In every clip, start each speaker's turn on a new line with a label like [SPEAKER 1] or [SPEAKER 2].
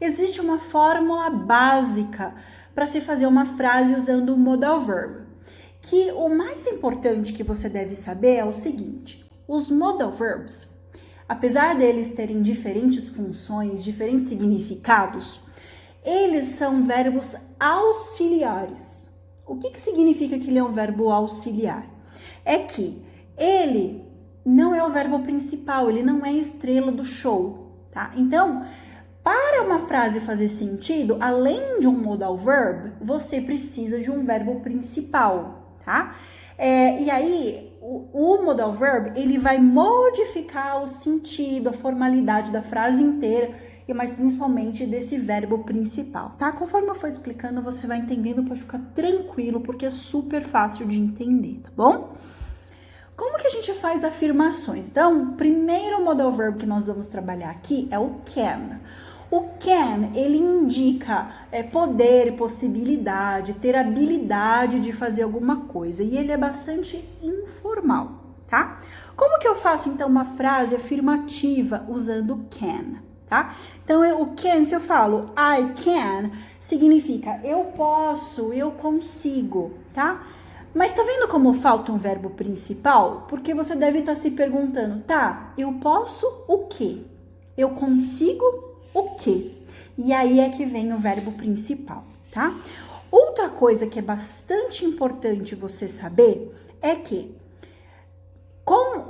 [SPEAKER 1] existe uma fórmula básica para se fazer uma frase usando o modal verb. Que o mais importante que você deve saber é o seguinte: os modal verbs, apesar deles terem diferentes funções, diferentes significados, eles são verbos auxiliares. O que significa que ele é um verbo auxiliar? É que ele não é o verbo principal, ele não é a estrela do show, tá? Então, para uma frase fazer sentido, além de um modal verb, você precisa de um verbo principal, tá? E aí, o modal verb, ele vai modificar o sentido, a formalidade da frase inteira, mas principalmente desse verbo principal, tá? Conforme eu for explicando, você vai entendendo, pode ficar tranquilo, porque é super fácil de entender, tá bom? Como que a gente faz afirmações? Então, o primeiro modal verb que nós vamos trabalhar aqui é o can. O can, ele indica poder, possibilidade, ter habilidade de fazer alguma coisa. E ele é bastante informal, tá? Como que eu faço, então, uma frase afirmativa usando can, tá? Então, o can, se eu falo I can, significa eu posso, eu consigo, tá? Mas tá vendo como falta um verbo principal? Porque você deve estar se perguntando, tá, eu posso o quê? Eu consigo o quê? E aí é que vem o verbo principal, tá? Outra coisa que é bastante importante você saber é que com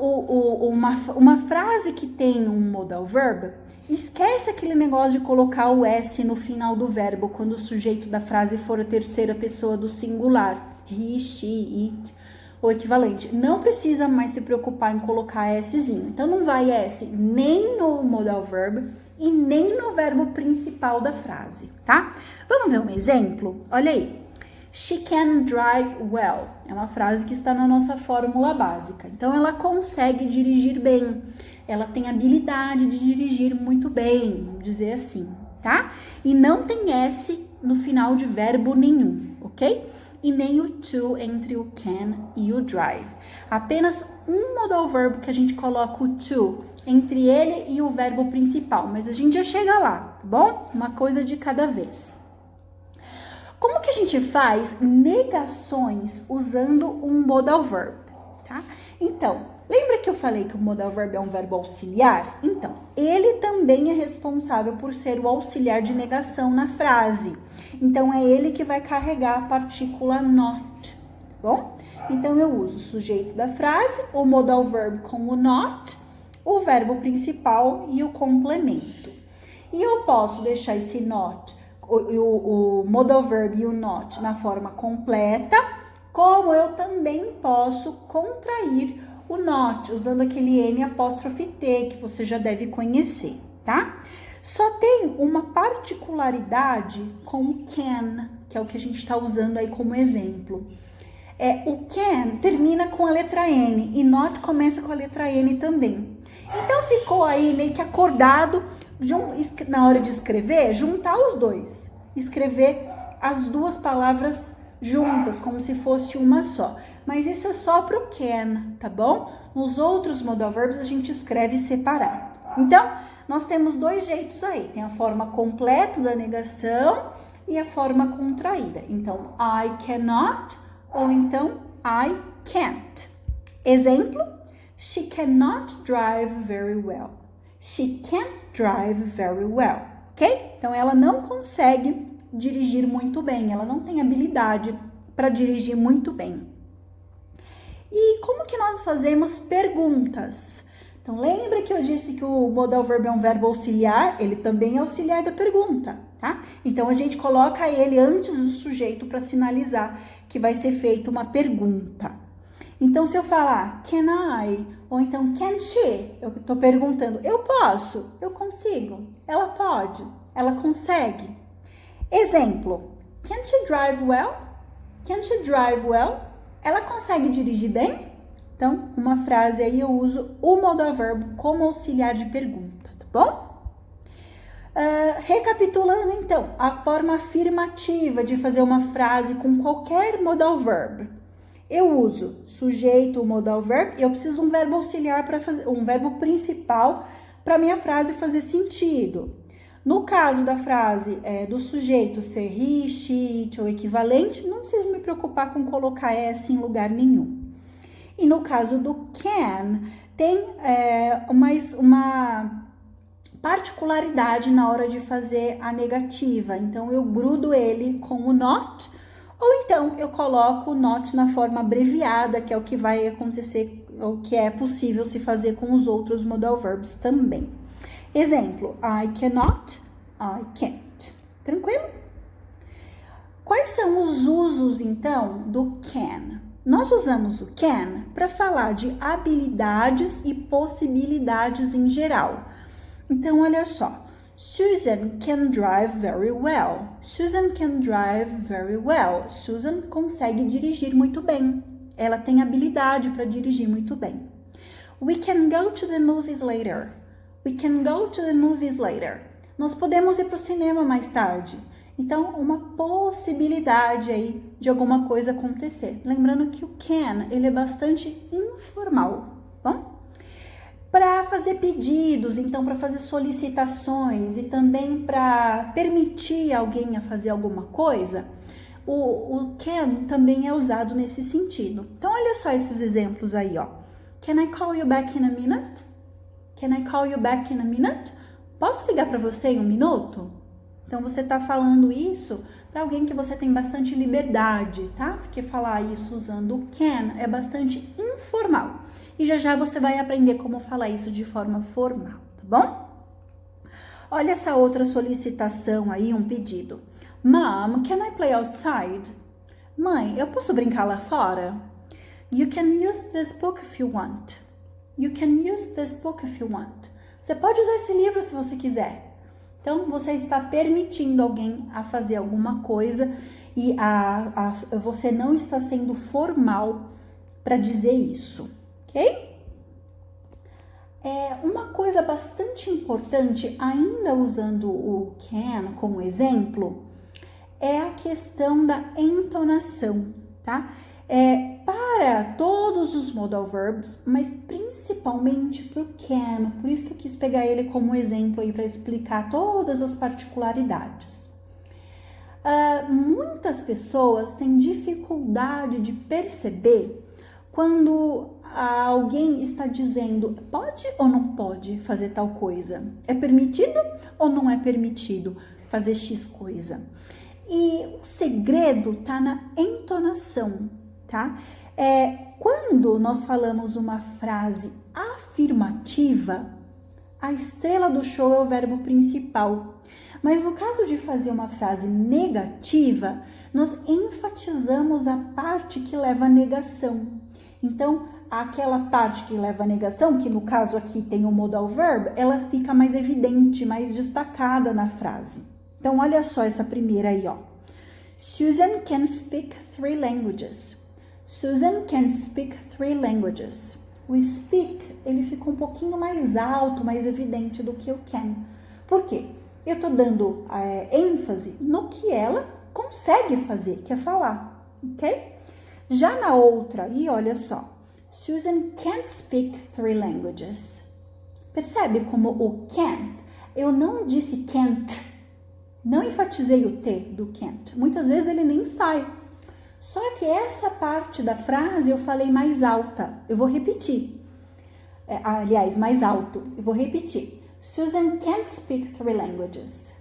[SPEAKER 1] uma frase que tem um modal verb, esquece aquele negócio de colocar o S no final do verbo quando o sujeito da frase for a terceira pessoa do singular. He, she, it, ou equivalente. Não precisa mais se preocupar em colocar Szinho. Então, não vai S nem no modal verb e nem no verbo principal da frase, tá? Vamos ver um exemplo? Olha aí. She can drive well. É uma frase que está na nossa fórmula básica. Então, ela consegue dirigir bem. Ela tem habilidade de dirigir muito bem, vamos dizer assim, tá? E não tem S no final de verbo nenhum, ok? E nem o to entre o can e o drive. Apenas um modal verb que a gente coloca o to entre ele e o verbo principal, mas a gente já chega lá, tá bom? Uma coisa de cada vez. Como que a gente faz negações usando um modal verb, tá? Então, lembra que eu falei que o modal verb é um verbo auxiliar? Então, ele também é responsável por ser o auxiliar de negação na frase. Então, é ele que vai carregar a partícula not, tá bom? Então, eu uso o sujeito da frase, o modal verb com o not, o verbo principal e o complemento. E eu posso deixar esse not, o modal verb e o not na forma completa, como eu também posso contrair o not, usando aquele N apóstrofe T, que você já deve conhecer, tá? Só tem uma particularidade com o can, que é o que a gente está usando aí como exemplo. O can termina com a letra N e not começa com a letra N também. Então, ficou aí meio que acordado, na hora de escrever, juntar os dois. Escrever as duas palavras juntas, como se fosse uma só. Mas isso é só pro can, tá bom? Nos outros modal verbs a gente escreve separado. Então, nós temos dois jeitos aí. Tem a forma completa da negação e a forma contraída. Então, I cannot ou então I can't. Exemplo, she cannot drive very well. She can't drive very well, ok? Então, ela não consegue dirigir muito bem. Ela não tem habilidade para dirigir muito bem. E como que nós fazemos perguntas? Então, lembra que eu disse que o modal verb é um verbo auxiliar? Ele também é auxiliar da pergunta, tá? Então, a gente coloca ele antes do sujeito para sinalizar que vai ser feita uma pergunta. Então, se eu falar can I, ou então can she, eu estou perguntando, eu posso, eu consigo, ela pode, ela consegue. Exemplo, can she drive well? Can she drive well? Ela consegue dirigir bem? Então, uma frase aí eu uso o modal verb como auxiliar de pergunta, tá bom? Recapitulando então, a forma afirmativa de fazer uma frase com qualquer modal verb. Eu uso sujeito, modal verb, eu preciso de um verbo auxiliar para fazer, um verbo principal para minha frase fazer sentido. No caso da frase do sujeito ser he, she, it ou equivalente, não preciso me preocupar com colocar S em lugar nenhum. E no caso do can, tem uma particularidade na hora de fazer a negativa. Então, eu grudo ele com o not, ou então eu coloco o not na forma abreviada, que é o que vai acontecer, o que é possível se fazer com os outros modal verbs também. Exemplo, I cannot, I can't. Tranquilo? Quais são os usos, então, do can? Nós usamos o can para falar de habilidades e possibilidades em geral. Então, olha só. Susan can drive very well. Susan can drive very well. Susan consegue dirigir muito bem. Ela tem habilidade para dirigir muito bem. We can go to the movies later. We can go to the movies later. Nós podemos ir para o cinema mais tarde. Então, uma possibilidade aí de alguma coisa acontecer. Lembrando que o can, ele é bastante informal, bom? Para fazer pedidos, então para fazer solicitações e também para permitir alguém a fazer alguma coisa, o can também é usado nesse sentido. Então, olha só esses exemplos aí, ó. Can I call you back in a minute? Can I call you back in a minute? Posso ligar para você em um minuto? Então, você está falando isso para alguém que você tem bastante liberdade, tá? Porque falar isso usando o can é bastante informal. E já você vai aprender como falar isso de forma formal, tá bom? Olha essa outra solicitação aí, um pedido. Mom, can I play outside? Mãe, eu posso brincar lá fora? You can use this book if you want. You can use this book if you want. Você pode usar esse livro se você quiser. Então, você está permitindo alguém a fazer alguma coisa e você não está sendo formal para dizer isso, ok? Uma coisa bastante importante, ainda usando o can como exemplo, é a questão da entonação, tá? Para todos os modal verbs, mas principalmente para o can, por isso que eu quis pegar ele como exemplo aí para explicar todas as particularidades. Muitas pessoas têm dificuldade de perceber quando alguém está dizendo pode ou não pode fazer tal coisa, é permitido ou não é permitido fazer X coisa. E o segredo está na entonação, tá? Quando nós falamos uma frase afirmativa, a estrela do show é o verbo principal. Mas no caso de fazer uma frase negativa, nós enfatizamos a parte que leva à negação. Então, aquela parte que leva à negação, que no caso aqui tem o modal verb, ela fica mais evidente, mais destacada na frase. Então, olha só essa primeira aí, ó. Susan can speak 3 languages. Susan can speak 3 languages. O speak, ele fica um pouquinho mais alto, mais evidente do que o can. Por quê? Eu tô dando ênfase no que ela consegue fazer, que é falar, ok? Já na outra aí, olha só. Susan can't speak 3 languages. Percebe como o can't, eu não disse can't. Não enfatizei o T do can't. Muitas vezes ele nem sai. Só que essa parte da frase eu falei mais alta. Eu vou repetir. Aliás, mais alto. Eu vou repetir. Susan can't speak 3 languages.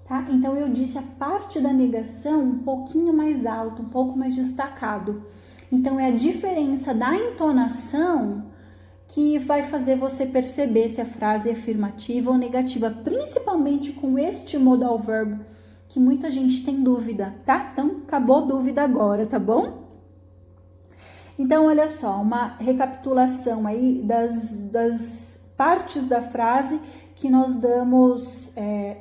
[SPEAKER 1] Tá? Então, eu disse a parte da negação um pouquinho mais alto, um pouco mais destacado. Então, é a diferença da entonação que vai fazer você perceber se a frase é afirmativa ou negativa, principalmente com este modal verb, que muita gente tem dúvida, tá? Então, acabou a dúvida agora, tá bom? Então, olha só, uma recapitulação aí das partes da frase que nós damos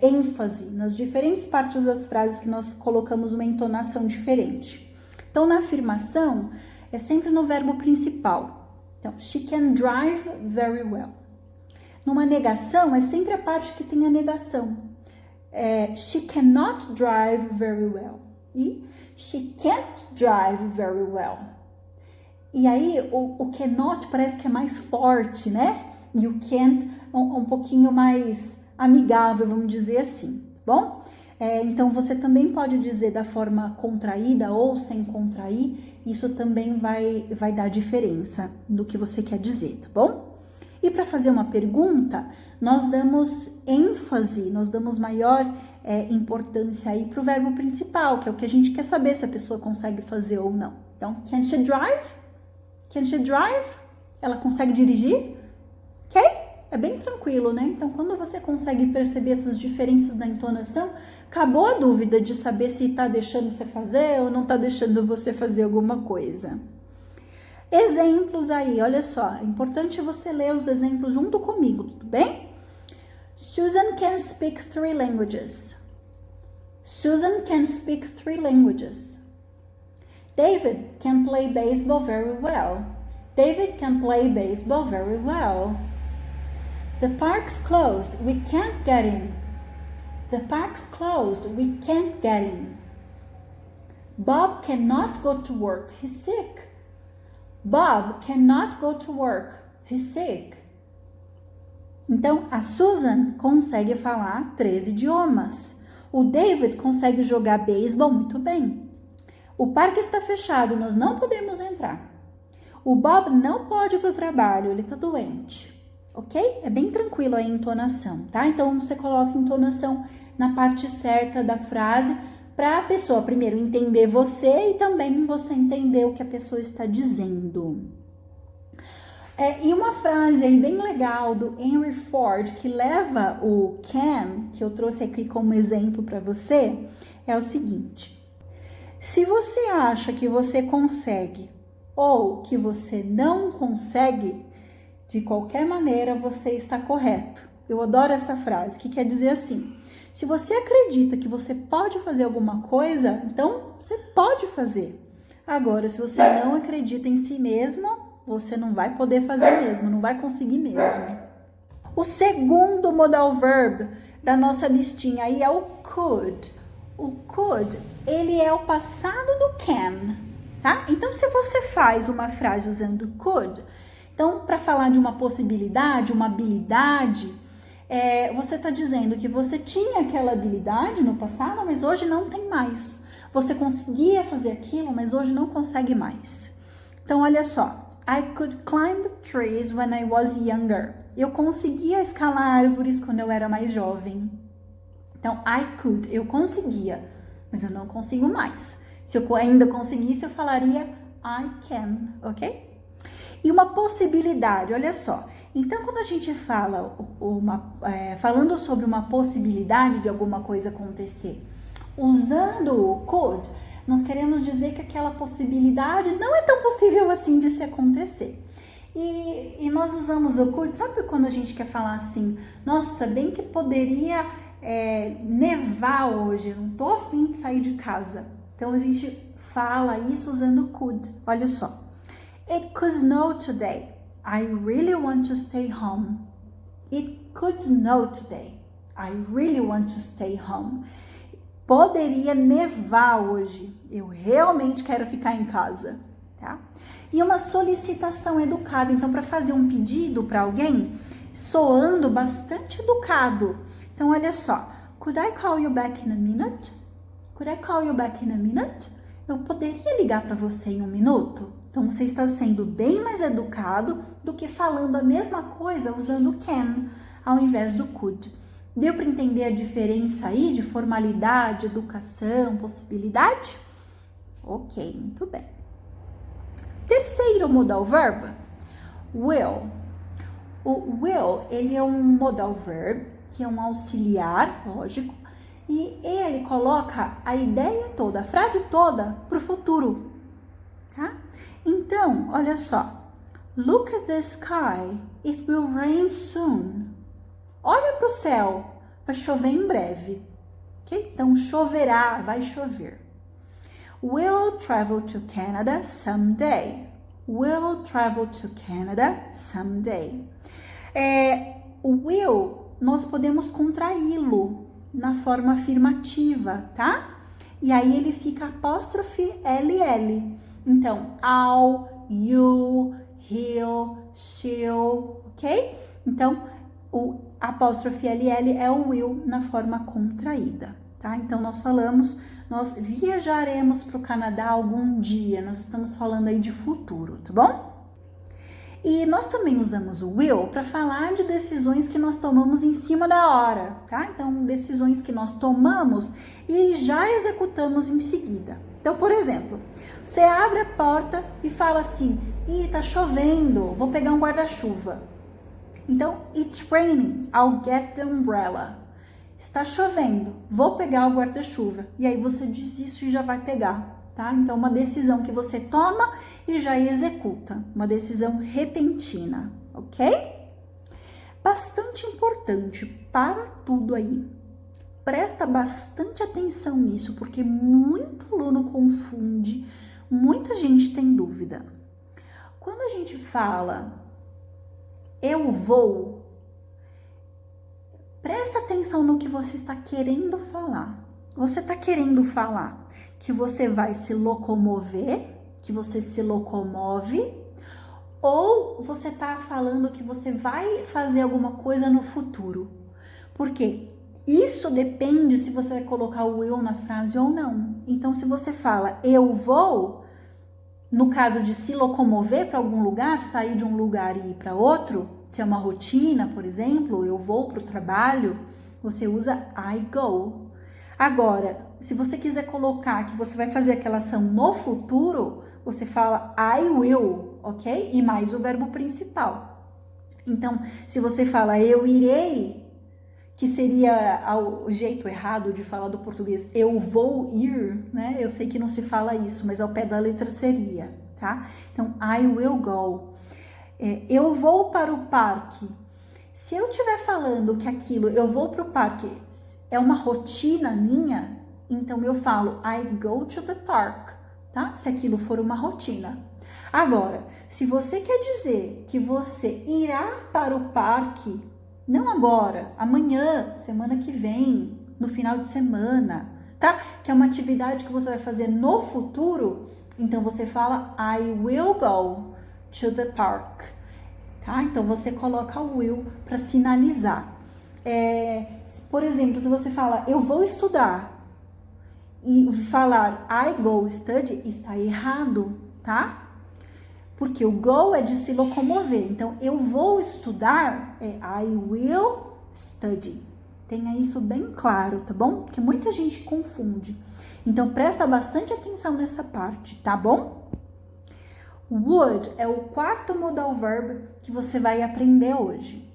[SPEAKER 1] ênfase, nas diferentes partes das frases que nós colocamos uma entonação diferente. Então, na afirmação, é sempre no verbo principal. Então, she can drive very well. Numa negação, é sempre a parte que tem a negação. She cannot drive very well. E she can't drive very well. E aí, o cannot parece que é mais forte, né? E o can't um pouquinho mais amigável, vamos dizer assim, tá bom? Então, você também pode dizer da forma contraída ou sem contrair, isso também vai dar diferença no que você quer dizer, tá bom? E para fazer uma pergunta, nós damos ênfase, nós damos maior importância aí para o verbo principal, que é o que a gente quer saber se a pessoa consegue fazer ou não. Então, can she drive? Can she drive? Ela consegue dirigir? Ok? É bem tranquilo, né? Então, quando você consegue perceber essas diferenças da entonação, acabou a dúvida de saber se está deixando você fazer ou não está deixando você fazer alguma coisa. Exemplos aí, olha só. É importante você ler os exemplos junto comigo, tudo bem? Susan can speak 3 languages. Susan can speak 3 languages. David can play baseball very well. David can play baseball very well. The park's closed. We can't get in. The park's closed. We can't get in. Bob cannot go to work. He's sick. Bob cannot go to work. He's sick. Então, a Susan consegue falar 3 idiomas. O David consegue jogar beisebol muito bem. O parque está fechado, nós não podemos entrar. O Bob não pode ir para o trabalho, ele está doente. Ok? É bem tranquilo a entonação, tá? Então, você coloca a entonação na parte certa da frase para a pessoa, primeiro, entender você e também você entender o que a pessoa está dizendo. E uma frase aí bem legal do Henry Ford, que leva o can, que eu trouxe aqui como exemplo para você, é o seguinte. Se você acha que você consegue ou que você não consegue, de qualquer maneira você está correto. Eu adoro essa frase, que quer dizer assim, se você acredita que você pode fazer alguma coisa, então você pode fazer. Agora, se você não acredita em si mesmo, você não vai poder fazer mesmo, não vai conseguir mesmo. O segundo modal verb da nossa listinha aí é o could. O could, ele é o passado do can, tá? Então, se você faz uma frase usando could, então, para falar de uma possibilidade, uma habilidade, você está dizendo que você tinha aquela habilidade no passado, mas hoje não tem mais. Você conseguia fazer aquilo, mas hoje não consegue mais. Então, olha só. I could climb trees when I was younger. Eu conseguia escalar árvores quando eu era mais jovem. Então, I could, eu conseguia, mas eu não consigo mais. Se eu ainda conseguisse, eu falaria I can, ok? E uma possibilidade, olha só. Então, quando a gente fala falando sobre uma possibilidade de alguma coisa acontecer, usando o could, nós queremos dizer que aquela possibilidade não é tão possível assim de se acontecer. E nós usamos o could, sabe quando a gente quer falar assim, nossa, bem que poderia nevar hoje, eu não tô afim de sair de casa. Então a gente fala isso usando could, olha só. It could snow today. I really want to stay home. It could snow today. I really want to stay home. Poderia nevar hoje. Eu realmente quero ficar em casa, tá? E uma solicitação educada. Então, para fazer um pedido para alguém, soando bastante educado. Então, olha só. Could I call you back in a minute? Could I call you back in a minute? Eu poderia ligar para você em 1 minuto? Então, você está sendo bem mais educado do que falando a mesma coisa usando can ao invés do could. Deu para entender a diferença aí de formalidade, educação, possibilidade? Ok, muito bem. Terceiro modal verb, will. O will, ele é um modal verb, que é um auxiliar, lógico, e ele coloca a ideia toda, a frase toda para o futuro, tá? Então, olha só. Look at the sky, it will rain soon. Olha para o céu, vai chover em breve, ok? Então, choverá, vai chover. We'll travel to Canada someday. We'll travel to Canada someday. O will, nós podemos contraí-lo na forma afirmativa, tá? E aí ele fica apóstrofe LL. Então, I'll, you, he'll, she'll, ok? Então, apóstrofe LL é o will na forma contraída, tá? Então, nós falamos, nós viajaremos para o Canadá algum dia, nós estamos falando aí de futuro, tá bom? E nós também usamos o will para falar de decisões que nós tomamos em cima da hora, tá? Então, decisões que nós tomamos e já executamos em seguida. Então, por exemplo, você abre a porta e fala assim, tá chovendo, vou pegar um guarda-chuva. Então, it's raining, I'll get the umbrella. Está chovendo, vou pegar o guarda-chuva. E aí você diz isso e já vai pegar. Tá? Então, uma decisão que você toma e já executa, uma decisão repentina, ok? Bastante importante para tudo aí. Presta bastante atenção nisso, porque muito aluno confunde, muita gente tem dúvida. Quando a gente fala eu vou, presta atenção no que você está querendo falar. Você está querendo falar que você vai se locomover, que você se locomove, ou você tá falando que você vai fazer alguma coisa no futuro? Porque isso depende se você vai colocar o will na frase ou não. Então, se você fala eu vou, no caso de se locomover para algum lugar, sair de um lugar e ir para outro, se é uma rotina, por exemplo, eu vou para o trabalho, você usa I go. Agora, se você quiser colocar que você vai fazer aquela ação no futuro, você fala I will, ok? E mais o verbo principal. Então, se você fala eu irei, que seria o jeito errado de falar do português, eu vou ir, né? Eu sei que não se fala isso, mas ao pé da letra seria, tá? Então, I will go. Eu vou para o parque. Se eu estiver falando que aquilo, eu vou para o parque, é uma rotina minha, então eu falo I go to the park, tá? Se aquilo for uma rotina. Agora, se você quer dizer que você irá para o parque, não agora, amanhã, semana que vem, no final de semana, tá? Que é uma atividade que você vai fazer no futuro, então você fala I will go to the park, tá? Então você coloca o will para sinalizar. Por exemplo, se você fala eu vou estudar e falar I go study, está errado, tá? Porque o go é de se locomover. Então, eu vou estudar é I will study. Tenha isso bem claro, tá bom? Porque muita gente confunde. Então, presta bastante atenção nessa parte, tá bom? Would é o quarto modal verb que você vai aprender hoje.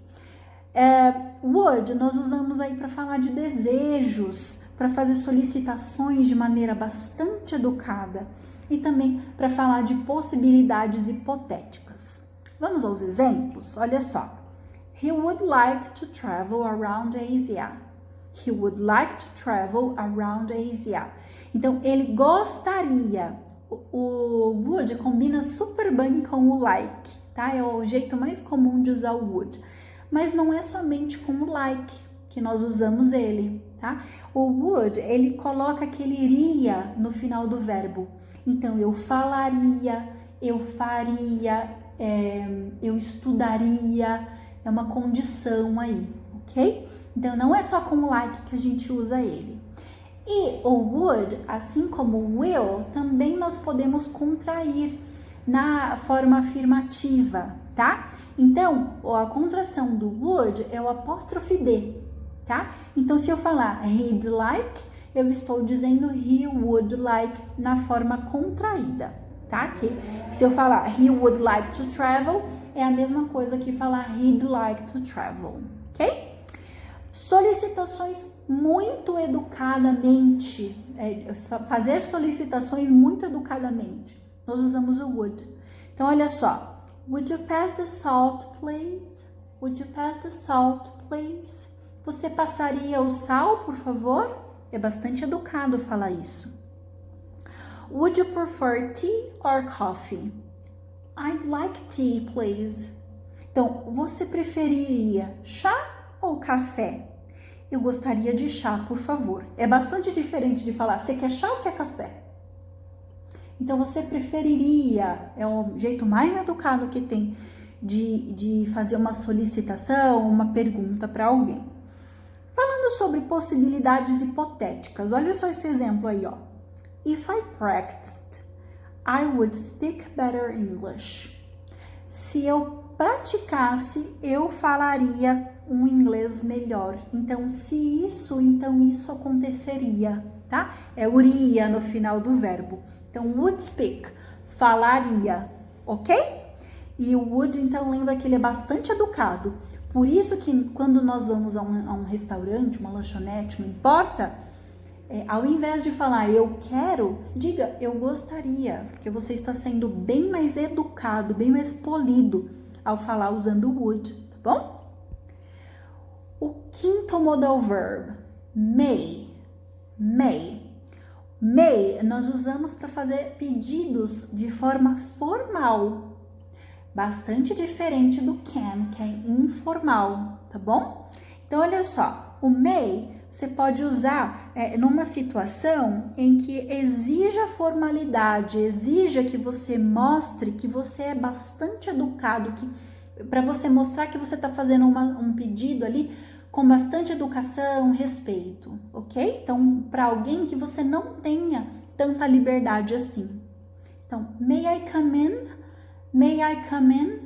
[SPEAKER 1] Would nós usamos aí para falar de desejos, para fazer solicitações de maneira bastante educada e também para falar de possibilidades hipotéticas. Vamos aos exemplos? Olha só. He would like to travel around Asia. He would like to travel around Asia. Então, ele gostaria. O would combina super bem com o like, tá? É o jeito mais comum de usar o would. Mas não é somente com o like que nós usamos ele, tá? O would, ele coloca aquele iria no final do verbo. Então, eu falaria, eu faria, eu estudaria, é uma condição aí, ok? Então, não é só com o like que a gente usa ele. E o would, assim como o will, também nós podemos contrair na forma afirmativa, tá? Então, a contração do would é o apóstrofe D, tá? Então, se eu falar he'd like, eu estou dizendo he would like na forma contraída, tá? Que se eu falar he would like to travel, é a mesma coisa que falar he'd like to travel, ok? Solicitações muito educadamente, fazer solicitações muito educadamente. Nós usamos o would. Então, olha só. Would you pass the salt, please? Would you pass the salt, please? Você passaria o sal, por favor? É bastante educado falar isso. Would you prefer tea or coffee? I'd like tea, please. Então, você preferiria chá ou café? Eu gostaria de chá, por favor. É bastante diferente de falar, você quer chá ou quer café? Então, você preferiria, é o jeito mais educado que tem de fazer uma solicitação, uma pergunta para alguém. Falando sobre possibilidades hipotéticas, olha só esse exemplo aí, ó. If I practiced, I would speak better English. Se eu praticasse, eu falaria um inglês melhor. Então, se isso, então isso aconteceria, tá? É uria no final do verbo. Então, would speak, falaria, ok? E o would, então, lembra que ele é bastante educado. Por isso que quando nós vamos a um restaurante, uma lanchonete, não importa, ao invés de falar eu quero, diga eu gostaria, porque você está sendo bem mais educado, bem mais polido ao falar usando o would, tá bom? O quinto modal verb, may. May nós usamos para fazer pedidos de forma formal, bastante diferente do can, que é informal, tá bom? Então, olha só, o may você pode usar numa situação em que exija formalidade, exija que você mostre que você é bastante educado, para você mostrar que você está fazendo um pedido ali com bastante educação, respeito, ok? Então, para alguém que você não tenha tanta liberdade assim. Então, may I come in? May I come in?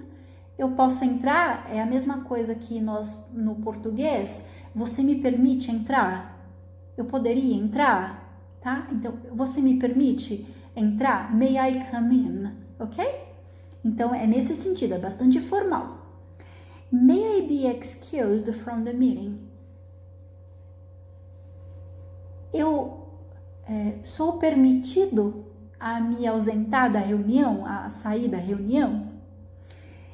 [SPEAKER 1] Eu posso entrar? É a mesma coisa que nós no português. Você me permite entrar? Eu poderia entrar? Tá? Então, você me permite entrar? May I come in? Ok? Então, é nesse sentido, é bastante formal. May I be excused from the meeting? Eu sou permitido a me ausentar da reunião, a sair da reunião?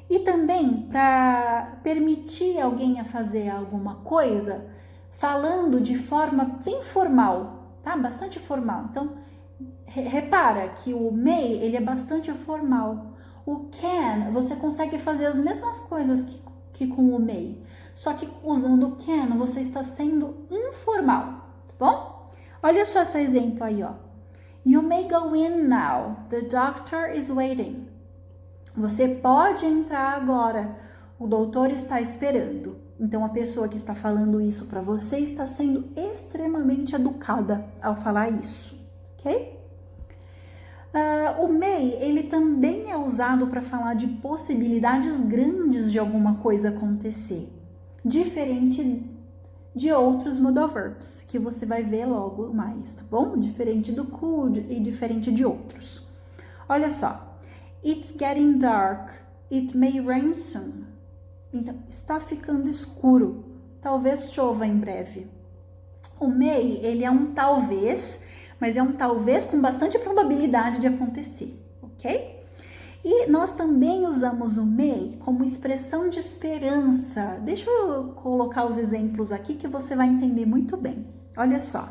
[SPEAKER 1] E também para permitir alguém a fazer alguma coisa, falando de forma bem formal, tá? Bastante formal. Então, repara que o may, ele é bastante formal. O can, você consegue fazer as mesmas coisas que com o may, só que usando o can, você está sendo informal, tá bom? Olha só esse exemplo aí, ó. You may go in now, the doctor is waiting. Você pode entrar agora, o doutor está esperando. Então, a pessoa que está falando isso para você está sendo extremamente educada ao falar isso, ok? O may, ele também é usado para falar de possibilidades grandes de alguma coisa acontecer, diferente de outros modal verbs, que você vai ver logo mais, tá bom? Diferente do could e diferente de outros. Olha só. It's getting dark. It may rain soon. Então, está ficando escuro. Talvez chova em breve. O may, ele é um talvez, mas é um talvez com bastante probabilidade de acontecer, ok? E nós também usamos o may como expressão de esperança. Deixa eu colocar os exemplos aqui que você vai entender muito bem. Olha só.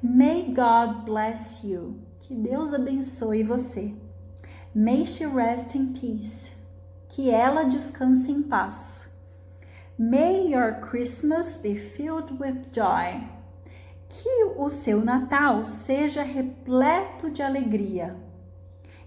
[SPEAKER 1] May God bless you. Que Deus abençoe você. May she rest in peace. Que ela descanse em paz. May your Christmas be filled with joy. Que o seu Natal seja repleto de alegria.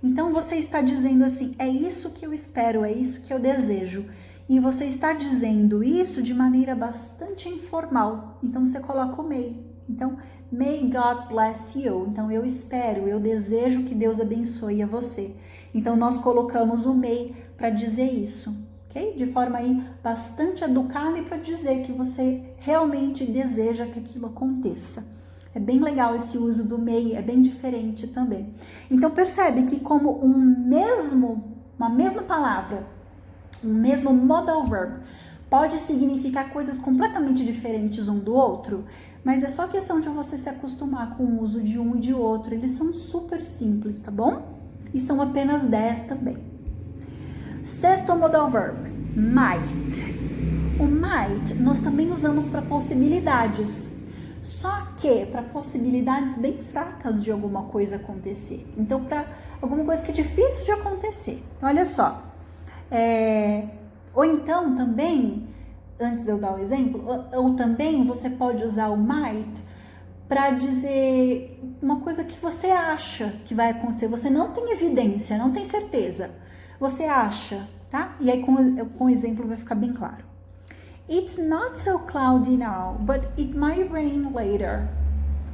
[SPEAKER 1] Então você está dizendo assim, é isso que eu espero, é isso que eu desejo. E você está dizendo isso de maneira bastante informal. Então você coloca o may. Então, may God bless you. Então eu espero, eu desejo que Deus abençoe a você. Então nós colocamos o may para dizer isso, ok? De forma aí bastante educada e para dizer que você realmente deseja que aquilo aconteça. É bem legal esse uso do may, é bem diferente também. Então percebe que como uma mesma palavra, um mesmo modal verb, pode significar coisas completamente diferentes um do outro, mas é só questão de você se acostumar com o uso de um e de outro. Eles são super simples, tá bom? E são apenas 10 também. Sexto modal verb, might. O might nós também usamos para possibilidades. Só que para possibilidades bem fracas de alguma coisa acontecer. Então, para alguma coisa que é difícil de acontecer. Então, olha só. Ou então, também, antes de eu dar o exemplo, ou também você pode usar o might para dizer uma coisa que você acha que vai acontecer. Você não tem evidência, não tem certeza. Você acha, tá? E aí com o exemplo vai ficar bem claro. It's not so cloudy now, but it might rain later.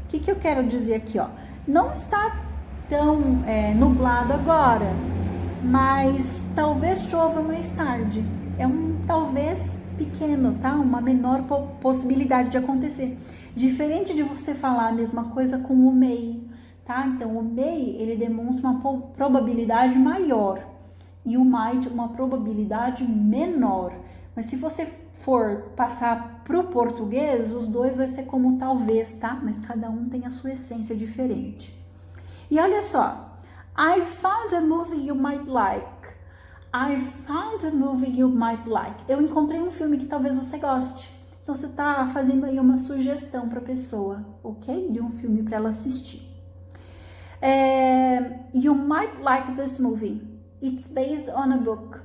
[SPEAKER 1] O que eu quero dizer aqui, ó? Não está tão nublado agora, mas talvez chova mais tarde. É um talvez pequeno, tá? Uma menor possibilidade de acontecer. Diferente de você falar a mesma coisa com o may, tá? Então, o may, ele demonstra uma probabilidade maior e o might uma probabilidade menor. Mas se você for passar pro português, os dois vai ser como talvez, tá? Mas cada um tem a sua essência diferente. E olha só, I found a movie you might like. I found a movie you might like. Eu encontrei um filme que talvez você goste. Então você tá fazendo aí uma sugestão para a pessoa, ok? De um filme para ela assistir. You might like this movie. It's based on a book.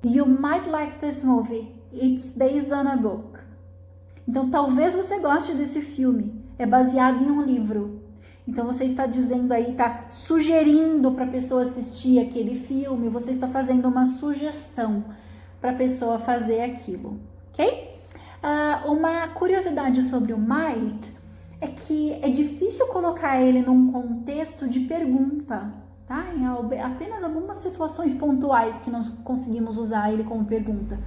[SPEAKER 1] You might like this movie. It's based on a book. Então, talvez você goste desse filme. É baseado em um livro. Então, você está dizendo aí, está sugerindo para a pessoa assistir aquele filme. Você está fazendo uma sugestão para a pessoa fazer aquilo, ok? Uma curiosidade sobre o might é que é difícil colocar ele num contexto de pergunta, tá? Em apenas algumas situações pontuais que nós conseguimos usar ele como pergunta.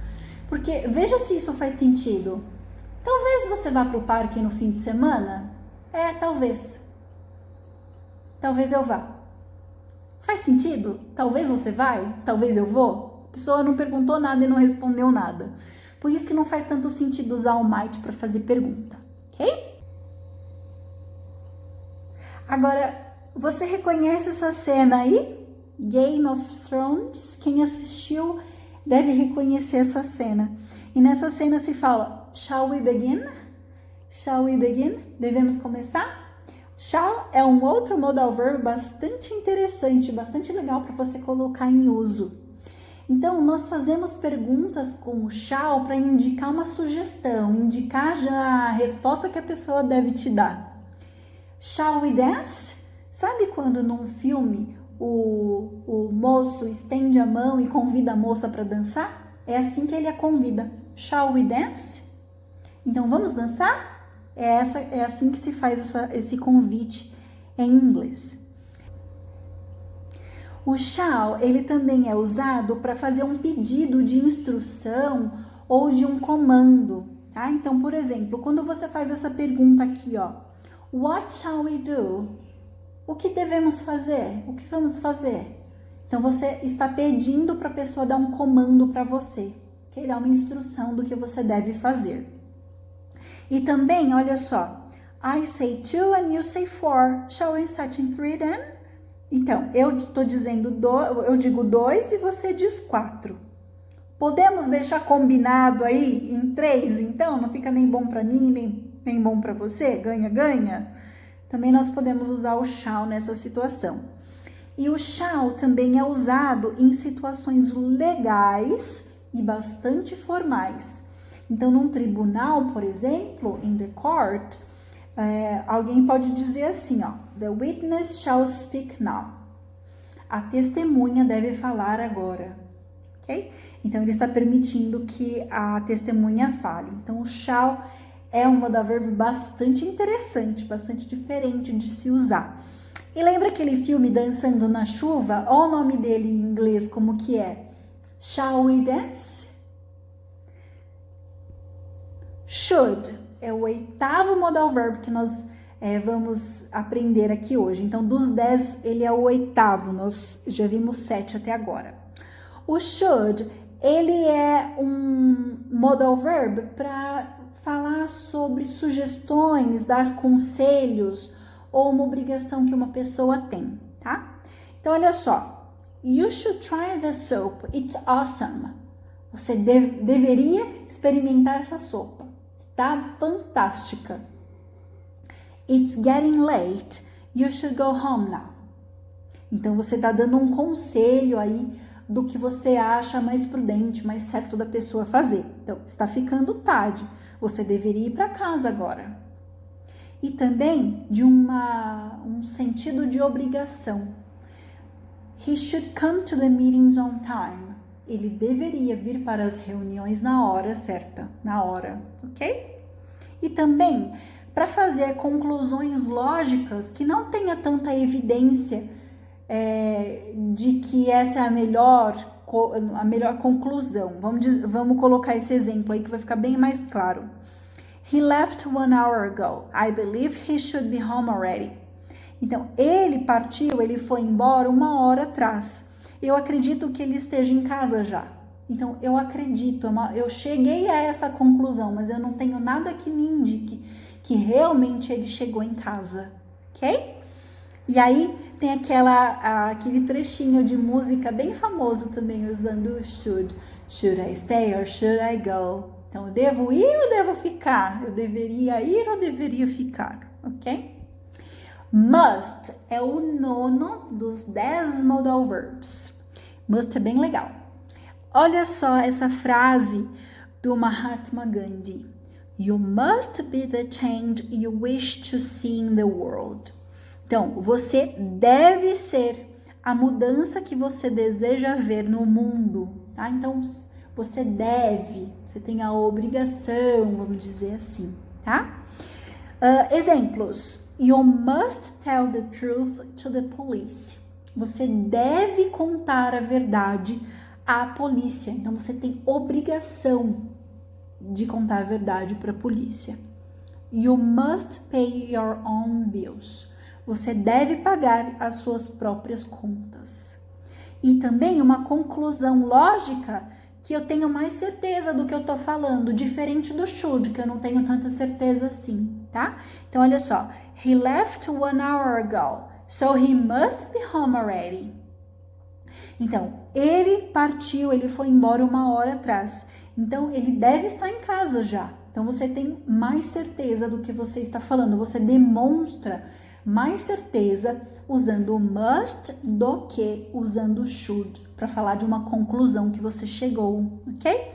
[SPEAKER 1] Porque veja se isso faz sentido. Talvez você vá para o parque no fim de semana? Talvez. Talvez eu vá. Faz sentido? Talvez você vai? Talvez eu vou? A pessoa não perguntou nada e não respondeu nada. Por isso que não faz tanto sentido usar o might para fazer pergunta, ok? Agora, você reconhece essa cena aí? Game of Thrones? Quem assistiu deve reconhecer essa cena. E nessa cena se fala, shall we begin? Shall we begin? Devemos começar? Shall é um outro modal verb bastante interessante, bastante legal para você colocar em uso. Então, nós fazemos perguntas com o shall para indicar uma sugestão, indicar já a resposta que a pessoa deve te dar. Shall we dance? Sabe quando num filme o moço estende a mão e convida a moça para dançar? É assim que ele a convida. Shall we dance? Então, vamos dançar? É assim que se faz esse convite em inglês. O shall, ele também é usado para fazer um pedido de instrução ou de um comando, tá? Então, por exemplo, quando você faz essa pergunta aqui, ó, what shall we do? O que devemos fazer? O que vamos fazer? Então, você está pedindo para a pessoa dar um comando para você, que dá uma instrução do que você deve fazer. E também, olha só, I say 2 and you say 4. Shall we start in 3 then? Então, eu digo 2 e você diz 4. Podemos deixar combinado aí em 3, então? Não fica nem bom para mim, nem bom para você? Ganha, ganha? Também nós podemos usar o shall nessa situação. E o shall também é usado em situações legais e bastante formais. Então, num tribunal, por exemplo, in the court, alguém pode dizer assim, ó, the witness shall speak now. A testemunha deve falar agora, ok? Então, ele está permitindo que a testemunha fale. Então, o shall é um modal verbo bastante interessante, bastante diferente de se usar. E lembra aquele filme Dançando na Chuva? Olha o nome dele em inglês, como que é? Shall we dance? Should é o 8º modal verb que nós vamos aprender aqui hoje. Então, dos 10, ele é o 8º. Nós já vimos 7 até agora. O should, ele é um modal verb para falar sobre sugestões, dar conselhos ou uma obrigação que uma pessoa tem, tá? Então, olha só. You should try the soap. It's awesome. Você deveria experimentar essa sopa. Está fantástica. It's getting late. You should go home now. Então, você está dando um conselho aí do que você acha mais prudente, mais certo da pessoa fazer. Então, está ficando tarde. Você deveria ir para casa agora. E também de um sentido de obrigação. He should come to the meetings on time. ele deveria vir para as reuniões na hora certa, na hora, ok? E também para fazer conclusões lógicas que não tenha tanta evidência de que essa é a melhor conclusão. Vamos colocar esse exemplo aí que vai ficar bem mais claro. He left 1 hour ago. I believe he should be home already. Então, ele partiu, ele foi embora 1 hora atrás. Eu acredito que ele esteja em casa já. Então, eu acredito, eu cheguei a essa conclusão, mas eu não tenho nada que me indique que realmente ele chegou em casa, ok? E aí, tem aquele trechinho de música bem famoso também, usando should. Should I stay or should I go? Então, eu devo ir ou devo ficar? Eu deveria ir ou deveria ficar, ok? Must é o 9º dos 10 modal verbs. Must é bem legal. Olha só essa frase do Mahatma Gandhi. You must be the change you wish to see in the world. Então, você deve ser a mudança que você deseja ver no mundo, tá? Então, você tem a obrigação, vamos dizer assim, tá? Exemplos. You must tell the truth to the police. Você deve contar a verdade à polícia. Então, você tem obrigação de contar a verdade para a polícia. You must pay your own bills. Você deve pagar as suas próprias contas. E também uma conclusão lógica que eu tenho mais certeza do que eu tô falando, diferente do should, que eu não tenho tanta certeza assim, tá? Então, olha só. He left 1 hour ago, so he must be home already. Então, ele partiu, ele foi embora 1 hora atrás. Então, ele deve estar em casa já. Então, você tem mais certeza do que você está falando. Você demonstra mais certeza usando o must do que usando o should, para falar de uma conclusão que você chegou, ok?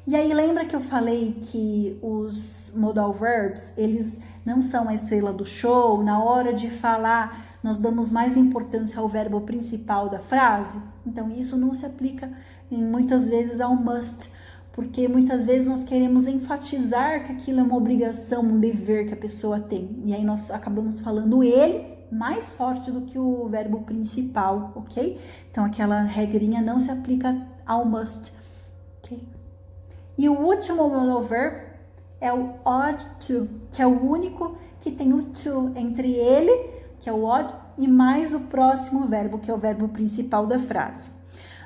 [SPEAKER 1] E aí, lembra que eu falei que os modal verbs, eles não são a estrela do show? Na hora de falar, nós damos mais importância ao verbo principal da frase? Então, isso não se aplica muitas vezes ao must, porque muitas vezes nós queremos enfatizar que aquilo é uma obrigação, um dever que a pessoa tem. E aí nós acabamos falando ele mais forte do que o verbo principal, ok? Então, aquela regrinha não se aplica ao must, ok? E o último modal verb é o ought to, que é o único que tem o to entre ele, que é o ought, e mais o próximo verbo, que é o verbo principal da frase.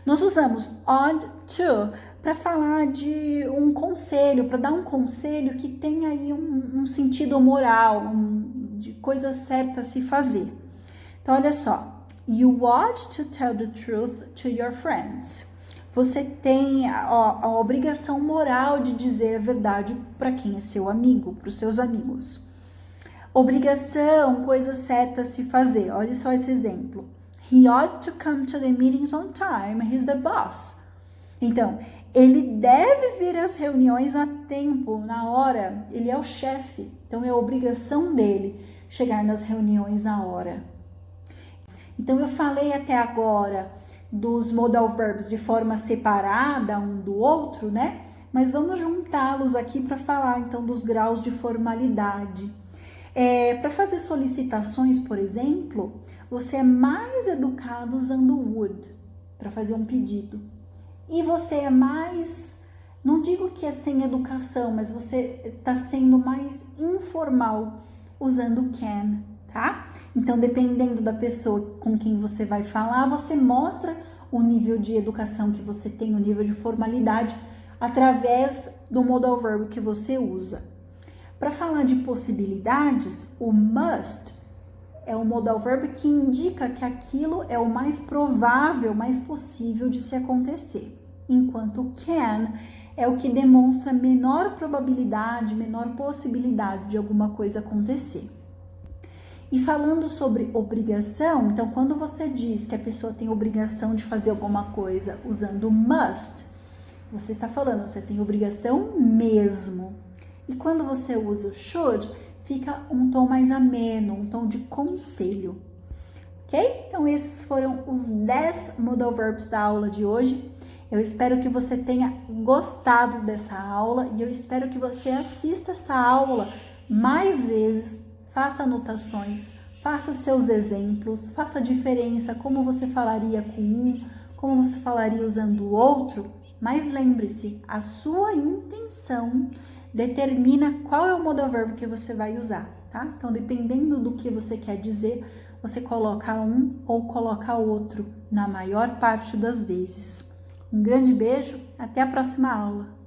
[SPEAKER 1] Nós usamos ought to para falar de um conselho, para dar um conselho que tem aí um sentido moral, de coisa certa a se fazer. Então, olha só. You ought to tell the truth to your friends. Você tem a obrigação moral de dizer a verdade para quem é seu amigo, para os seus amigos. Obrigação, coisa certa a se fazer. Olha só esse exemplo. He ought to come to the meetings on time. He's the boss. Então, ele deve vir às reuniões a tempo, na hora. Ele é o chefe. Então, é a obrigação dele chegar nas reuniões na hora. Então, eu falei até agora dos modal verbs de forma separada um do outro, né? Mas vamos juntá-los aqui para falar, então, dos graus de formalidade. Para fazer solicitações, por exemplo, você é mais educado usando would para fazer um pedido. E você é mais, não digo que é sem educação, mas você está sendo mais informal usando can, tá? Então, dependendo da pessoa com quem você vai falar, você mostra o nível de educação que você tem, o nível de formalidade, através do modal verb que você usa. Para falar de possibilidades, o must é o modal verb que indica que aquilo é o mais provável, mais possível de se acontecer. Enquanto o can é o que demonstra menor probabilidade, menor possibilidade de alguma coisa acontecer. E falando sobre obrigação, então quando você diz que a pessoa tem obrigação de fazer alguma coisa usando must, você está falando, você tem obrigação mesmo. E quando você usa o should, fica um tom mais ameno, um tom de conselho. Ok? Então esses foram os 10 modal verbs da aula de hoje. Eu espero que você tenha gostado dessa aula e eu espero que você assista essa aula mais vezes, faça anotações, faça seus exemplos, faça a diferença, como você falaria com um, como você falaria usando o outro, mas lembre-se, a sua intenção determina qual é o modal verbo que você vai usar, tá? Então, dependendo do que você quer dizer, você coloca um ou coloca outro, na maior parte das vezes. Um grande beijo, até a próxima aula!